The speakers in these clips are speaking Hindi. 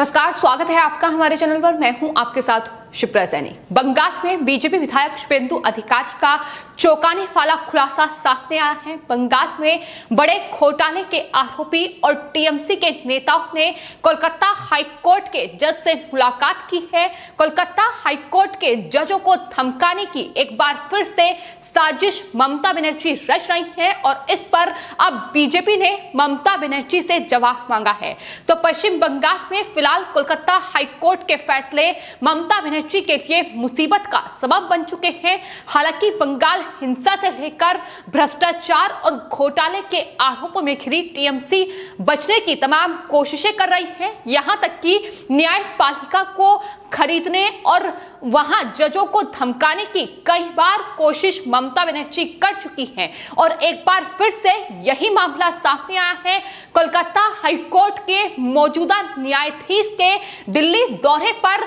नमस्कार, स्वागत है आपका हमारे चैनल पर। मैं हूं आपके साथ शिप्रा सैनी। बंगाल में बीजेपी विधायक शुभेंदु अधिकारी का चौंकाने वाला खुलासा सामने आया है। बंगाल में बड़े घोटाले के आरोपी और टीएमसी के नेताओं ने कोलकाता हाईकोर्ट के जज से मुलाकात की है। कोलकाता हाईकोर्ट के जजों को धमकाने की एक बार फिर से साजिश ममता बनर्जी रच रही है और इस पर अब बीजेपी ने ममता बनर्जी से जवाब मांगा है। तो पश्चिम बंगाल में फिलहाल कोलकाता हाईकोर्ट के फैसले ममता बनर्जी के लिए मुसीबत का सबब बन चुके हैं। हालांकि बंगाल हिंसा से लेकर भ्रष्टाचार और घोटाले के आरोपों में घिरी टीएमसी बचने की तमाम कोशिशें कर रही है। यहां तक कि न्यायपालिका को खरीदने और वहां जजों को धमकाने की कई बार कोशिश ममता बनर्जी कर चुकी हैं और एक बार फिर से यही मामला सामने आया है। कोलकाता हाईकोर्ट के मौजूदा न्यायाधीश के दिल्ली दौरे पर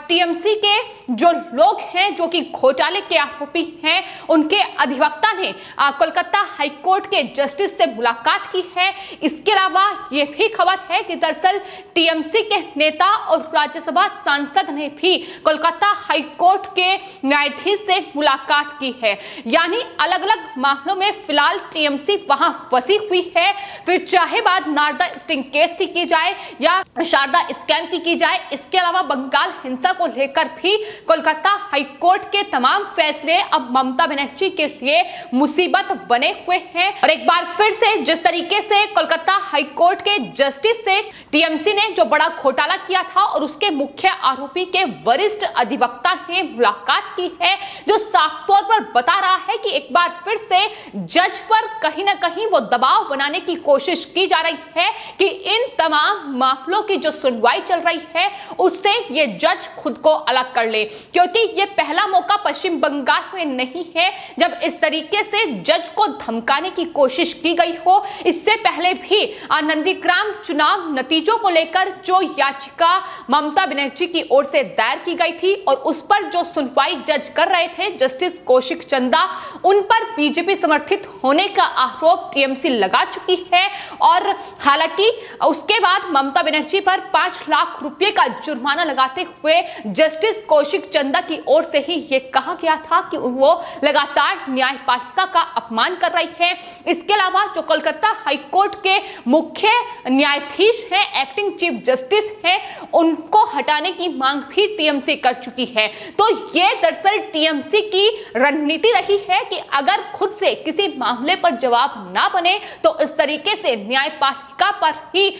टीएमसी के जो लोग हैं जो कि घोटाले के आरोपी हैं, उनके अधिवक्ता ने कोलकाता हाईकोर्ट के जस्टिस से मुलाकात की है। इसके अलावा यह भी खबर है कि दरअसल टीएमसी के नेता और राज्यसभा सांसद ने भी कोलकाता हाईकोर्ट के न्यायाधीश से मुलाकात की है। यानी अलग अलग मामलों में फिलहाल टीएमसी वहां फंसी हुई है। फिर चाहे बात नारदा स्टिंग केस की जाए या शारदा स्कैम की जाए, इसके अलावा बंगाल हिंसा को लेकर भी कोलकाता हाईकोर्ट के तमाम फैसले अब ममता बनर्जी के लिए मुसीबत बने हुए हैं। और एक बार फिर से जिस तरीके से कोलकाता हाईकोर्ट के जस्टिस से टीएमसी ने जो बड़ा घोटाला किया था और उसके मुख्य आरोपी के वरिष्ठ अधिवक्ता ने मुलाकात की है, जो साफ तौर पर बता रहा है कि एक बार फिर से जज पर कहीं ना कहीं वो दबाव बनाने की कोशिश की जा रही है कि इन तमाम मामलों की जो सुनवाई चल रही है उससे ये जज खुद को अलग कर ले, क्योंकि ये पहला मौका पश्चिम बंगाल में नहीं है जब इस तरीके से जज को धमकाने की कोशिश की गई हो। इससे पहले भी नंदीग्राम चुनाव नतीजों को लेकर जो याचिका ममता बनर्जी की ओर से दायर की गई थी और उस पर जो सुनवाई जज कर रहे थे जस्टिस कौशिक चंदा, उन पर बीजेपी समर्थित होने का आरोप टीएमसी लगा चुकी है। और हालांकि उसके बाद ममता बनर्जी पर 5 लाख रुपए का जुर्माना लगाते हुए जस्टिस कौशिक चंदा की ओर से ही यह कहा गया था कि वो लगातार न्यायपालिका का अपमान कर रही है। इसके अलावा जो कोलकाता हाईकोर्ट के मुख्य न्यायाधीश हैं, एक्टिंग चीफ जस्टिस हैं, उनको हटाने की मांग भी टीएमसी कर चुकी है। तो ये दरअसल टीएमसी की रणनीति रही है कि अगर खुद से किसी मामले पर जवाब ना बने तो इस तरीके से न्यायपालिका पर ही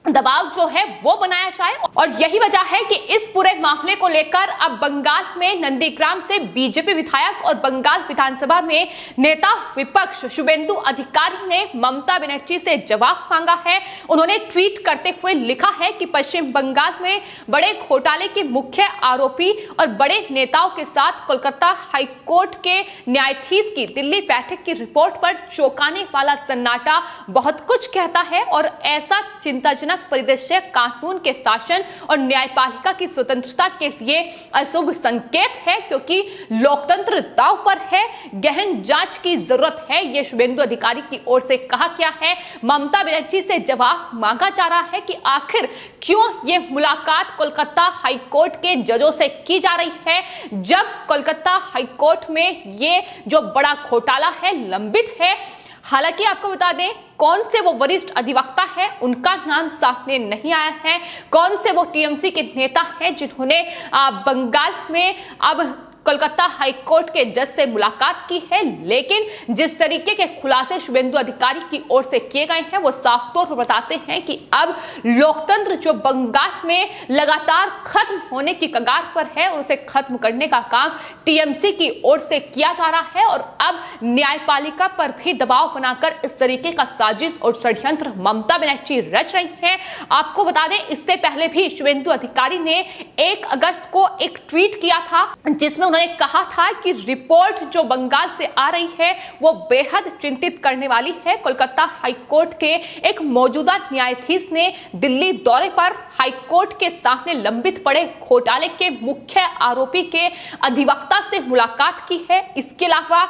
दबाव जो है वो बनाया जाए। और यही वजह है कि इस पूरे मामले को लेकर अब बंगाल में नंदीग्राम से बीजेपी विधायक और बंगाल विधानसभा में नेता विपक्ष शुभेंदु अधिकारी ने ममता बनर्जी से जवाब मांगा है। उन्होंने ट्वीट करते हुए लिखा है कि पश्चिम बंगाल में बड़े घोटाले के मुख्य आरोपी और बड़े नेताओं के साथ कोलकाता हाईकोर्ट के न्यायाधीश की दिल्ली बैठक की रिपोर्ट पर चौंकाने वाला सन्नाटा बहुत कुछ कहता है और ऐसा चिंताजनक परिदृश्य कानून के शासन और न्यायपालिका की स्वतंत्रता के लिए अशुभ संकेत है, क्योंकि लोकतंत्र दांव पर है। गहन जांच की जरूरत है, ये शुभेंदु अधिकारी की ओर से कहा गया है। ममता बनर्जी से जवाब मांगा जा रहा है कि आखिर क्यों ये मुलाकात कोलकाता हाईकोर्ट के जजों से की जा रही है, जब कोलकाता हाईकोर्ट में ये जो बड़ा घोटाला है लंबित है। हालांकि आपको बता दें कौन से वो वरिष्ठ अधिवक्ता है, उनका नाम सामने नहीं आया है। कौन से वो टीएमसी के नेता हैं जिन्होंने बंगाल में अब कोलकाता हाईकोर्ट के जज से मुलाकात की है। लेकिन जिस तरीके के खुलासे शुभेंदु अधिकारी की ओर से किए गए हैं वो साफ तौर पर बताते हैं कि अब लोकतंत्र जो बंगाल में लगातार खत्म होने की कगार पर है और उसे खत्म करने का काम टीएमसी की ओर से किया जा रहा है। और अब न्यायपालिका पर भी दबाव बनाकर इस तरीके का साजिश और षड्यंत्र ममता बनर्जी रच रही है। आपको बता दें इससे पहले भी शुभेंदु अधिकारी ने 1 अगस्त को एक ट्वीट किया था जिसमें उन्होंने कहा था कि रिपोर्ट जो बंगाल से आ रही है वो बेहद चिंतित करने वाली है। कोलकाता हाईकोर्ट के एक मौजूदा न्यायाधीश ने दिल्ली दौरे पर हाईकोर्ट के सामने लंबित पड़े घोटाले के मुख्य आरोपी के अधिवक्ता से मुलाकात की है। इसके अलावा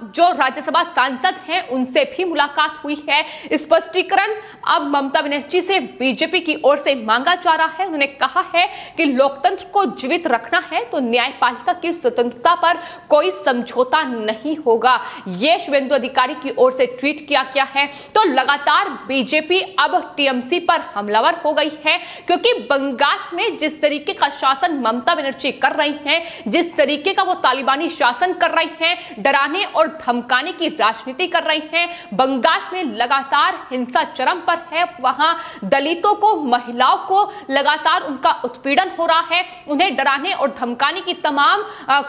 जो राज्यसभा सांसद हैं उनसे भी मुलाकात हुई है। स्पष्टीकरण अब ममता बनर्जी से बीजेपी की ओर से मांगा जा रहा है। उन्होंने कहा है कि लोकतंत्र को जीवित रखना है तो न्यायपालिका की स्वतंत्रता पर कोई समझौता नहीं होगा। यह शुभेंदु अधिकारी की ओर से ट्वीट किया गया है। तो लगातार बीजेपी अब टीएमसी पर हमलावर हो गई है, क्योंकि बंगाल में जिस तरीके का शासन ममता बनर्जी कर रही हैं, जिस तरीके का वो तालिबानी शासन कर रही हैं, डराने और धमकाने की राजनीति कर रही हैं, बंगाल में लगातार हिंसा चरम पर है। वहां दलितों को, महिलाओं को लगातार उनका उत्पीड़न हो रहा है, उन्हें डराने और धमकाने की तमाम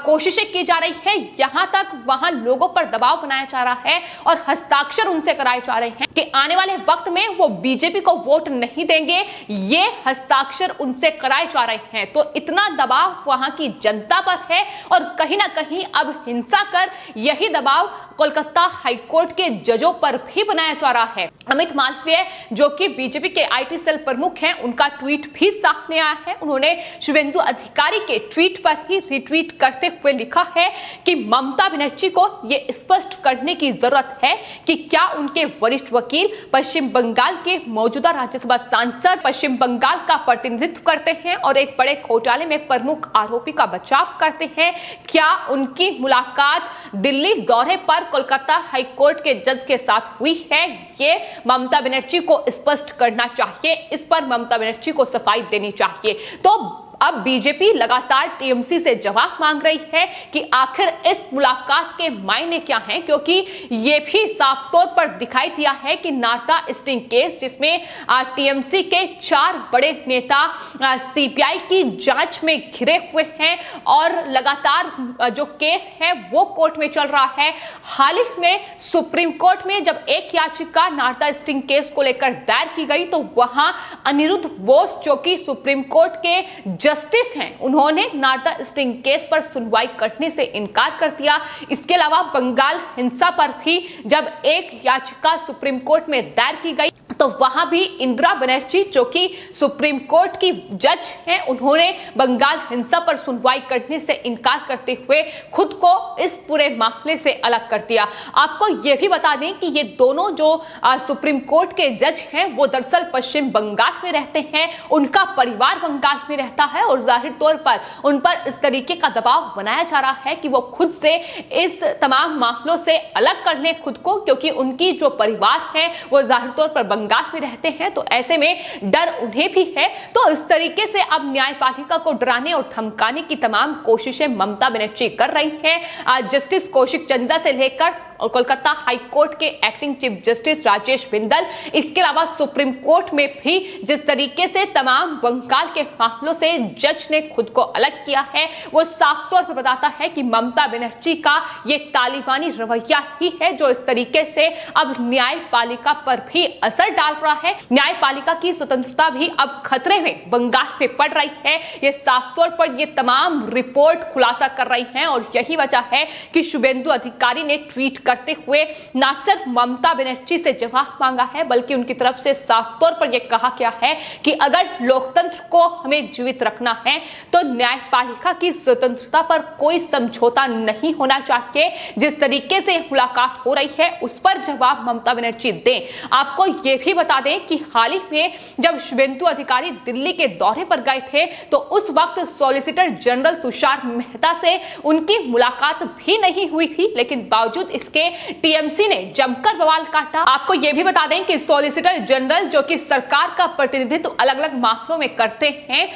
कोशिशें की जा रही है। यहां तक वहां लोगों पर दबाव बनाया जा रहा है और हस्ताक्षर उनसे कराए जा रहे हैं कि आने वाले वक्त में वो बीजेपी को वोट नहीं देंगे। ये हस्ताक्षर उनसे कराए जा रहे हैं। तो इतना दबाव वहां की जनता पर है और कहीं ना कहीं अब हिंसा कर यही दबाव कोलकाता हाईकोर्ट के जजों पर भी बनाया जा रहा है। अमित मालवीय जो कि बीजेपी के आईटी सेल प्रमुख हैं, उनका ट्वीट भी सामने आया है। उन्होंने शुभेंदु अधिकारी के ट्वीट पर ही रिट्वीट करते हुए लिखा है कि ममता बनर्जी को यह स्पष्ट करने की जरूरत है कि क्या उनके वरिष्ठ वकील पश्चिम बंगाल के मौजूदा राज्यसभा सांसद पश्चिम बंगाल का प्रतिनिधित्व करते हैं और एक बड़े घोटाले में प्रमुख आरोपी का बचाव करते हैं। क्या उनकी मुलाकात दिल्ली दौरे पर कोलकाता हाईकोर्ट के जज के साथ हुई है? ये ममता बनर्जी को स्पष्ट करना चाहिए। इस पर ममता बनर्जी को सफाई देनी चाहिए। तो अब बीजेपी लगातार टीएमसी से जवाब मांग रही है कि आखिर इस मुलाकात के मायने क्या हैं, क्योंकि ये भी साफ तौर पर दिखाई दिया है कि नारदा स्टिंग केस, जिसमें टीएमसी के 4 बड़े नेता सीबीआई की जांच में घिरे हुए हैं और लगातार जो केस है वो कोर्ट में चल रहा है। हाल ही में सुप्रीम कोर्ट में जब एक याचिका नारदा स्टिंग केस को लेकर दायर की गई तो वहां अनिरुद्ध बोस जो कि सुप्रीम कोर्ट के जस्टिस हैं, उन्होंने नारदा स्टिंग केस पर सुनवाई करने से इनकार कर दिया। इसके अलावा बंगाल हिंसा पर भी जब एक याचिका सुप्रीम कोर्ट में दायर की गई तो वहां भी इंदिरा बनर्जी जो कि सुप्रीम कोर्ट की जज हैं, उन्होंने बंगाल हिंसा पर सुनवाई करने से इनकार करते हुए खुद को इस पूरे मामले से अलग कर दिया। आपको यह भी बता दें कि ये दोनों जो सुप्रीम कोर्ट के जज हैं वो दरअसल पश्चिम बंगाल में रहते हैं, उनका परिवार बंगाल में रहता है और जाहिर तौर पर उन पर इस तरीके का दबाव बनाया जा रहा है कि वो खुद से इस तमाम मामलों से अलग कर लें खुद को, क्योंकि उनकी जो परिवार है वो जाहिर तौर पर बंगाल में रहते हैं। तो ऐसे में डर उन्हें भी है। तो इस तरीके से अब न्यायपालिका को डराने और धमकाने की तमाम कोशिशें ममता बनर्जी कर रही हैं। जस्टिस कौशिक चंद्रा से लेकर और कोलकाता हाईकोर्ट के acting chief justice Rajesh Bindal, इसके अलावा सुप्रीम कोर्ट में भी जिस तरीके से तमाम बंगाल के मामलों से जज ने खुद को अलग किया है वो साफ तौर पर बताता है कि ममता बनर्जी का ये तालिबानी रवैया ही है जो इस तरीके से अब न्यायपालिका पर भी असर डाल रहा है। न्यायपालिका की स्वतंत्रता भी अब खतरे में बंगाल में पड़ रही है। ये साफ तौर पर ये तमाम रिपोर्ट खुलासा कर रही है और यही वजह है कि शुभेंदु अधिकारी ने ट्वीट करते हुए न सिर्फ ममता बनर्जी से जवाब मांगा है बल्कि उनकी तरफ से साफ तौर पर यह कहा गया है कि अगर लोकतंत्र को हमें जीवित रखना है तो न्यायपालिका की स्वतंत्रता पर कोई समझौता नहीं होना चाहिए। जिस तरीके से मुलाकात हो रही है उस पर जवाब ममता बनर्जी दें। आपको यह भी बता दें कि हाल ही में जब शुभेंदु अधिकारी दिल्ली के दौरे पर गए थे तो उस वक्त सॉलिसिटर जनरल तुषार मेहता से उनकी मुलाकात भी नहीं हुई थी, लेकिन बावजूद इसके टीएमसी ने जमकर बवाल काटा। आपको यह भी बता दें कि सॉलिसिटर जनरल जो कि सरकार का प्रतिनिधित्व अलग अलग मामलों में करते हैं,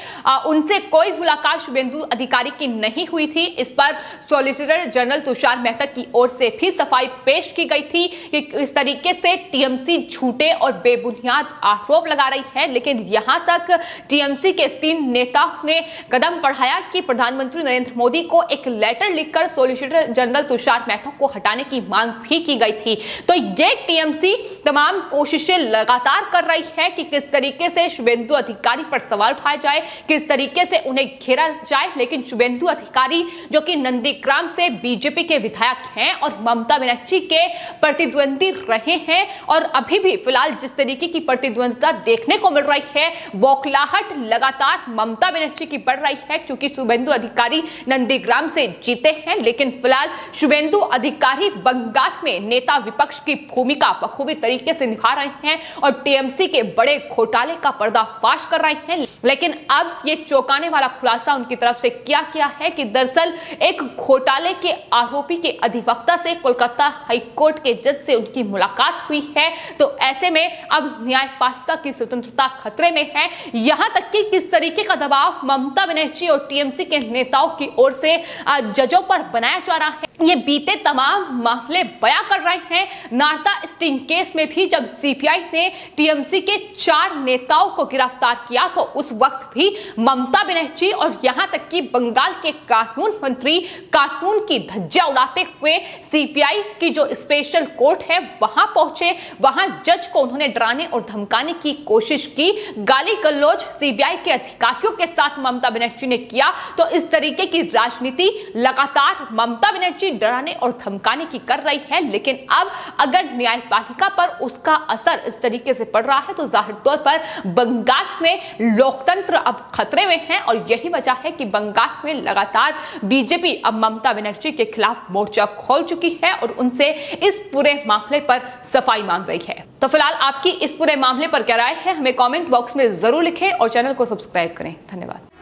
उनसे कोई मुलाकात शुभेंदु अधिकारी की नहीं हुई थी। इस पर सॉलिसिटर जनरल तुषार मेहता की ओर से भी सफाई पेश की गई थी कि इस तरीके से टीएमसी झूठे और बेबुनियाद आरोप लगा रही है। लेकिन यहां तक टीएमसी के 3 नेताओं ने कदम बढ़ाया कि प्रधानमंत्री नरेंद्र मोदी को एक लेटर लिखकर सॉलिसिटर जनरल तुषार मेहता को हटाने की मांग भी की गई थी। तो ये टीएमसी तमाम कोशिशें लगातार कर रही है कि किस तरीके से शुभेंदु अधिकारी पर सवाल उठाया जाए, किस तरीके से उन्हें घेरा जाए। लेकिन शुभेंदु अधिकारी जो कि नंदीग्राम से बीजेपी के विधायक हैं और ममता बनर्जी के प्रतिद्वंदी रहे हैं, और अभी भी फिलहाल जिस तरीके की प्रतिद्वंदिता देखने को मिल रही है, बौखलाहट लगातार ममता बनर्जी की बढ़ रही है, क्योंकि शुभेंदु अधिकारी नंदीग्राम से जीते हैं। लेकिन फिलहाल शुभेंदु अधिकारी बंगाल में नेता विपक्ष की भूमिका बखूबी तरीके से निभा रहे हैं और टीएमसी के बड़े घोटाले का पर्दाफाश कर रहे हैं। लेकिन अब ये चौंकाने वाला खुलासा उनकी तरफ से किया गया है कि दरअसल एक घोटाले के आरोपी के अधिवक्ता से कोलकाता हाईकोर्ट के जज से उनकी मुलाकात हुई है। तो ऐसे में अब न्यायपालिका की स्वतंत्रता खतरे में है। यहां तक कि किस तरीके का दबाव ममता बनर्जी और टीएमसी के नेताओं की ओर से जजों पर बनाया जा रहा है, ये बीते तमाम मामले बयां कर रहे हैं। नारदा स्टिंग केस में भी जब सीपीआई ने टीएमसी के 4 नेताओं को गिरफ्तार किया तो उस वक्त भी ममता बनर्जी और यहां तक कि बंगाल के कानून मंत्री कानून की धज्जियां उड़ाते हुए सीपीआई की जो स्पेशल कोर्ट है वहां पहुंचे। वहां जज को उन्होंने डराने और धमकाने की कोशिश की, गाली गलौज सीबीआई के अधिकारियों के साथ ममता बनर्जी ने किया। तो इस तरीके की राजनीति लगातार ममता बनर्जी डराने और धमकाने की कर रही है। लेकिन अब अगर न्यायपालिका पर उसका असर इस तरीके से पड़ रहा है तो जाहिर तौर पर बंगाल में लोकतंत्र अब खतरे में है, और यही वजह है कि बंगाल में लगातार बीजेपी अब ममता बनर्जी के खिलाफ मोर्चा खोल चुकी है और उनसे इस पूरे मामले पर सफाई मांग रही है। तो फिलहाल आपकी इस पूरे मामले पर क्या राय है, हमें कमेंट बॉक्स में जरूर लिखें और चैनल को सब्सक्राइब करें। धन्यवाद।